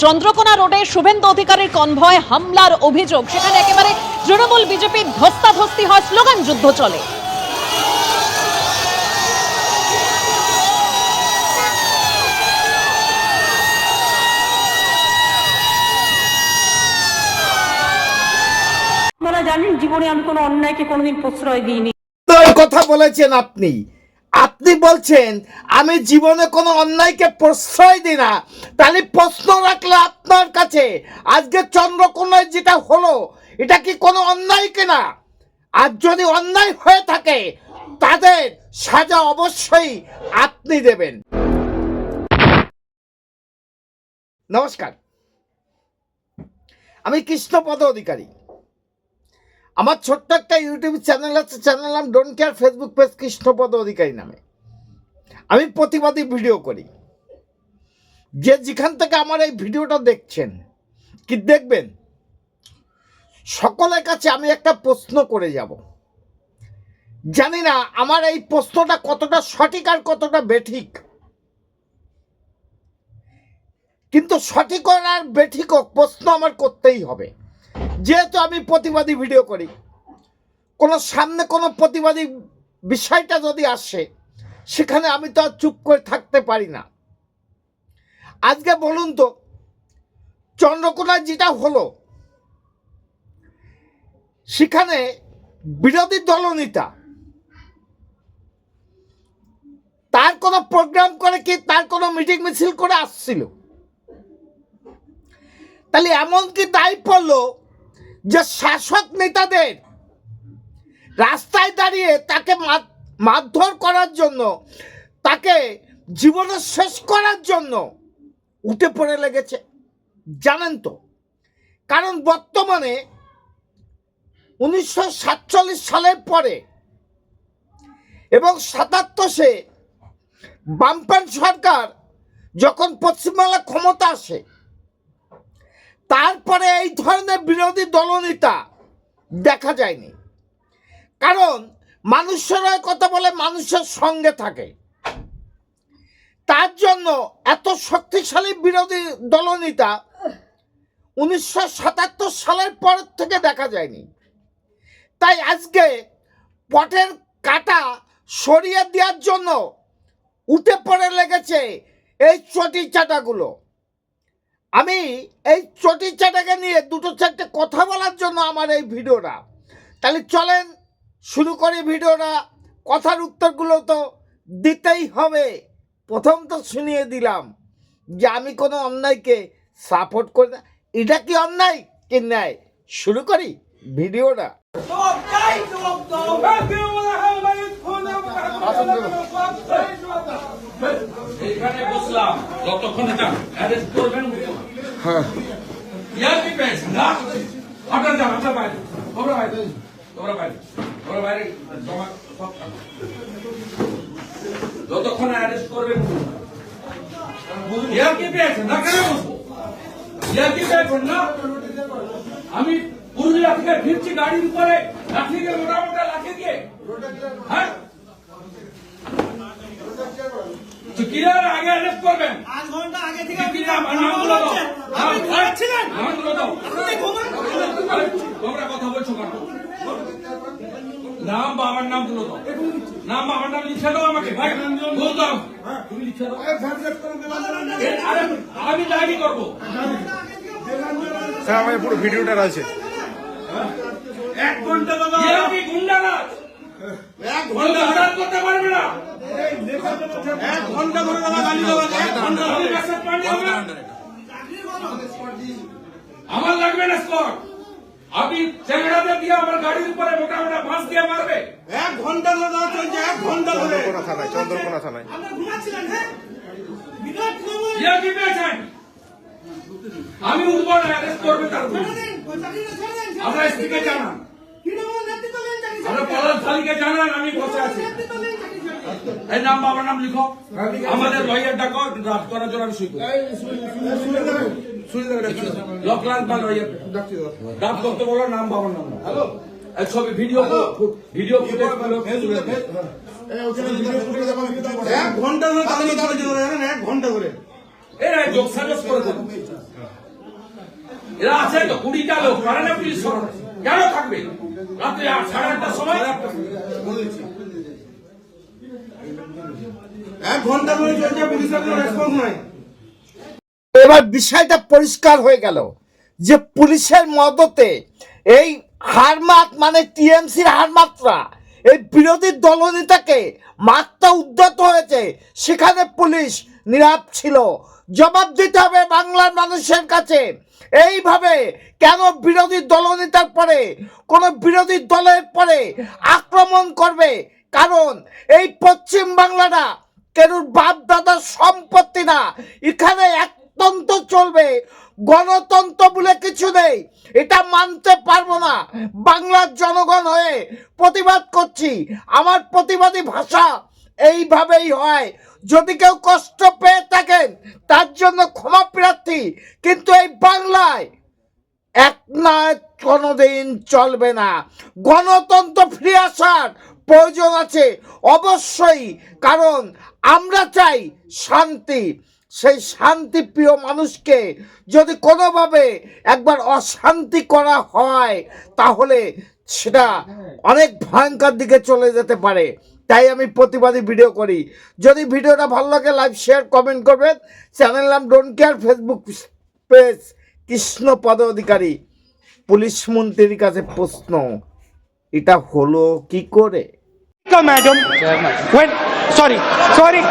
চন্দ্রকোনা রোডে শুভেন্দু অধিকারীর কনভয় হামলার অভিযোগ, সেখানে একেবারে তৃণমূল বিজেপির ধস্তাধস্তি হয়, স্লোগান যুদ্ধ চলে। আপনারা জানেন জীবনে আমি কোনো অন্যায়কে কোনোদিন প্রশ্রয় দিইনি। এই কথা বলেছেন আপনি বলছেন আমি জীবনে কোনো অন্যায়কে প্রশ্রয় দিই না। তাহলে প্রশ্ন রাখলে আপনার কাছে আজকে চন্দ্রকোনায় যেটা হলো এটা কি কোনো অন্যায় কিনা? আর যদি অন্যায় হয়ে থাকে তাদের সাজা অবশ্যই আপনি দেবেন। নমস্কার, আমি কৃষ্ণপদ অধিকারী। আমার ছোট্ট একটা ইউটিউব চ্যানেল আছে, চ্যানেল নাম don't care, Facebook page Krishnapada Adhikari নামে। আমি প্রতিবাদী ভিডিও করি। যেখান থেকে আমার এই ভিডিওটা দেখছেন কি দেখবেন, সকলের কাছে আমি একটা প্রশ্ন করে যাব। জানি না আমার এই প্রশ্নটা কতটা সঠিক আর কতটা বেঠিক, কিন্তু সঠিক আর বেঠিক প্রশ্ন আমার করতেই হবে। যেহেতু আমি প্রতিবাদী ভিডিও করি, কোনো সামনে কোনো প্রতিবাদী বিষয়টা যদি আসে সেখানে আমি তো আর চুপ করে থাকতে পারি না। আজকে বলুন তো, চন্দ্রকোনায় যেটা হলো সেখানে বিরোধী দলনেতা তার কোনো প্রোগ্রাম করে কি তার কোনো মিটিং মিছিল করে আসছিল? তাহলে এমন কি দায় পড়লো যে শাসক নেতাদের রাস্তায় দাঁড়িয়ে তাকে মারধর করার জন্য, তাকে জীবনে শেষ করার জন্য উঠে পড়ে লেগেছে? জানেন তো, কারণ বর্তমানে 1947 সালের পরে এবং 77 বামপন্থী সরকার যখন পশ্চিমবাংলা ক্ষমতা আসে, তারপরে এই ধরনের বিরোধী দলনেতা দেখা যায়নি। কারণ মানুষেরা কথা বলে, মানুষের সঙ্গে থাকে, তার জন্য এত শক্তিশালী বিরোধী দলনেতা 1977 সালের পর থেকে দেখা যায়নি। তাই আজকে পটের কাটা সরিয়ে দেওয়ার জন্য উঠে পড়ে লেগেছে এই চটি চাটাগুলো। আমি এই চটি চাটাকে নিয়ে দুটো চারটে কথা বলার জন্য আমার এই ভিডিওটা। তাহলে চলেন শুরু করি ভিডিওটা। কথার উত্তরগুলো তো দিতেই হবে। প্রথম তো শুনিয়ে দিলাম যে আমি কোনো অন্যায়কে সাপোর্ট করি না। এটা কি অন্যায় কি ন্যায়? শুরু করি ভিডিওটা। এখানে বসলাম যতক্ষণ এটা অ্যারেস্ট করবেন। হ্যাঁ, ইয়ার কি পেয়েছেন না? আপনারা যান, আপনারা বাইরে, তোমরা বাইরে, তোমরা বাইরে, তোমরা বাইরে জমা সব যতক্ষণ অ্যারেস্ট করবেন। ইয়ার কি পেয়েছেন না? কেন বসবো? ইয়ার কি পেয়েছেন না? আমি পুরুলিয়া থেকে ফিরছি গাড়ির উপরে লাঠি দিয়ে, মোটামোটা লাঠি দিয়ে। হ্যাঁ, কিরার আগে অ্যারেস্ট করবেন। 5 ঘন্টা আগে থেকে নামগুলো দাও। আপনি ঘুমাচ্ছিলেন? নামগুলো দাও। আপনি ঘুমান। তোমরা কথা বলছো কেন? নাম বাবার নামগুলো দাও। নাম বাবার নাম লিখে দাও আমাকে। ভাই বল দাও, তুমি লিখে দাও। আরে আমি ডায়েরি করব। স্যার আমার পুরো ভিডিওটা আছে। 1 ঘন্টা দাদা। এরা কি গুন্ডারাজ? 1 ঘন্টা হঠাৎ করতে পারবে না। 1 ঘন্টা ধরে দাদা গালি দেওয়া। 1 ঘন্টা ধরে মেসেজ পাঠিয়ে হবে। আমার লাগবে না স্কট। আপনি চেংড়াদের দিয়ে আমার গাড়ির উপরে মোটামোটা বাঁশ দিয়ে মারবে। 1 ঘন্টা দাদা চলছে। 1 ঘন্টা ধরে চন্দ্রকোনা থানায়। আমরা ঘুমাচ্ছিলেন? হ্যাঁ, বিরাট সময়। ইয়া কি পেয়েছেন? আমি উঠবো না, অ্যারেস্ট করবে তারপর। আমরা স্ত্রীকে জানান, আমরা পলাশ থালিকে জানান আমি বসে আছি। এই নাম বাবার নাম লিখো, আমাদের লয়ার ডাকো, ড্রাফট করার জন্য আমি সই করি। লকলাল বা লয়ার ড্রাফট করতে বলো, নাম বাবার নাম। হ্যালো, ছবি ভিডিও ভিডিও ফুটেজ 1 ঘন্টা ধরে 1 ঘন্টা ধরে এরা যোগ সাজস করে দেবে। এরা আছে তো 20টা লোক, পারে না পুলিশ সরাতে? কেন থাকবে? রাত্রে 8:30টার সময় 1 ঘন্টা ধরে চলছে, পুলিশের কোনো রেসপন্স নাই। এবার বিষয়টা পরিষ্কার হয়ে গেল যে পুলিশের মদতে এই হারমাত মানে টিএমসির হারমাত্রা এই বিরোধী দলনেতাকে মারতে উদ্যত হয়েছে, সেখানে পুলিশ নীরব ছিল। জবাব দিতে হবে বাংলার মানুষের কাছে। এইভাবে কেন বিরোধী দলনেতার পরে কোনো বিরোধী দলের পরে আক্রমণ করবে? কারণ এই পশ্চিম বাংলাটা কেরুর বাপ দাদার সম্পত্তি না, এখানে একতন্ত্র চলবে, গণতন্ত্র বলে কিছু নেই। এটা মানতে পারবো না। বাংলার জনগণ হয়ে প্রতিবাদ করছি। আমার প্রতিবাদী ভাষা এইভাবেই হয়। যদি কেউ কষ্ট পেয়ে থাকেন তার জন্য ক্ষমা প্রার্থী, কিন্তু এই বাংলায় এক না কোনোদিন চলবে না। গণতন্ত্র ফিরে আসার প্রয়োজন আছে অবশ্যই, কারণ আমরা চাই শান্তি। সেই শান্তি প্রিয় মানুষকে যদি কোনোভাবে একবার অশান্তি করা হয় তাহলে সেটা অনেক ভয়ঙ্কর দিকে চলে যেতে পারে। তাই আমি প্রতিবাদী ভিডিও করি। যদি ভিডিওটা ভালো লাগে লাইক শেয়ার কমেন্ট করবেন। চ্যানেল নাম don't care, Facebook page Krishnapada Adhikari. Police মন্ত্রীর কাছে প্রশ্ন, এটা হলো কি করে? Madam, when sorry.